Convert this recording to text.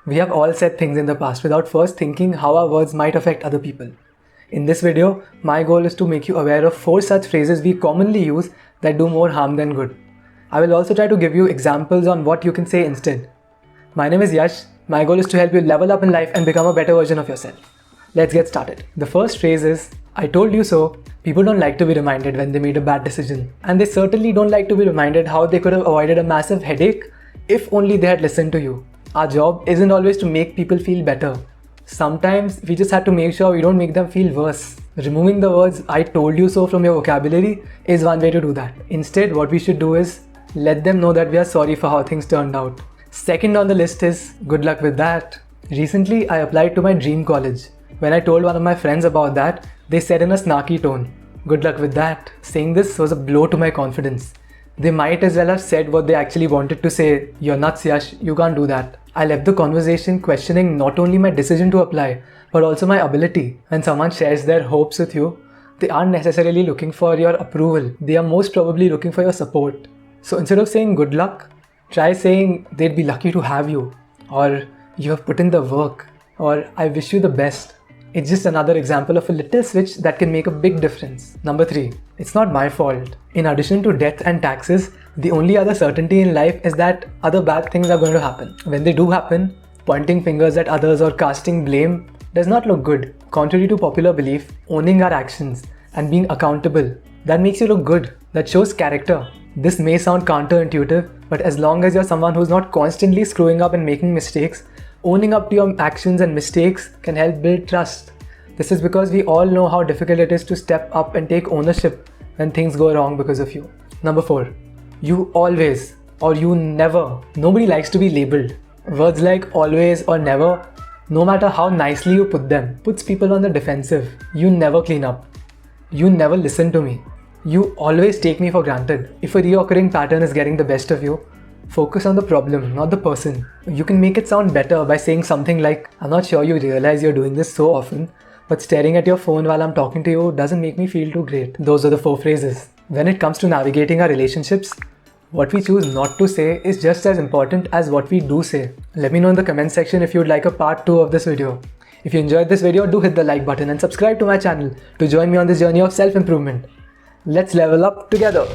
We have all said things in the past without first thinking how our words might affect other people. In this video, my goal is to make you aware of 4 such phrases we commonly use that do more harm than good. I will also try to give you examples on what you can say instead. My name is Yash. My goal is to help you level up in life and become a better version of yourself. Let's get started. The first phrase is, I told you so. People don't like to be reminded when they made a bad decision. And they certainly don't like to be reminded how they could have avoided a massive headache if only they had listened to you. Our job isn't always to make people feel better. Sometimes we just have to make sure we don't make them feel worse. Removing the words I told you so from your vocabulary is one way to do that. Instead, what we should do is let them know that we are sorry for how things turned out. Second on the list is good luck with that. Recently, I applied to my dream college. When I told one of my friends about that, they said in a snarky tone, good luck with that. Saying this was a blow to my confidence. They might as well have said what they actually wanted to say, you're nuts Yash, you can't do that. I left the conversation questioning not only my decision to apply, but also my ability. When someone shares their hopes with you, they aren't necessarily looking for your approval. They are most probably looking for your support. So instead of saying good luck, try saying they'd be lucky to have you, or you have put in the work, or I wish you the best. It's just another example of a little switch that can make a big difference. Number 3. It's not my fault. In addition to death and taxes, the only other certainty in life is that other bad things are going to happen. When they do happen, pointing fingers at others or casting blame does not look good. Contrary to popular belief, owning our actions and being accountable, that makes you look good. That shows character. This may sound counterintuitive, but as long as you're someone who's not constantly screwing up and making mistakes, owning up to your actions and mistakes can help build trust. This is because we all know how difficult it is to step up and take ownership when things go wrong because of you. Number 4. You always or you never. Nobody likes to be labeled. Words like always or never, no matter how nicely you put them, puts people on the defensive. You never clean up. You never listen to me. You always take me for granted. If a reoccurring pattern is getting the best of you, focus on the problem, not the person. You can make it sound better by saying something like, I'm not sure you realize you're doing this so often, but staring at your phone while I'm talking to you doesn't make me feel too great. Those are the 4 phrases. When it comes to navigating our relationships, what we choose not to say is just as important as what we do say. Let me know in the comment section if you'd like a part 2 of this video. If you enjoyed this video, do hit the like button and subscribe to my channel to join me on this journey of self-improvement. Let's level up together.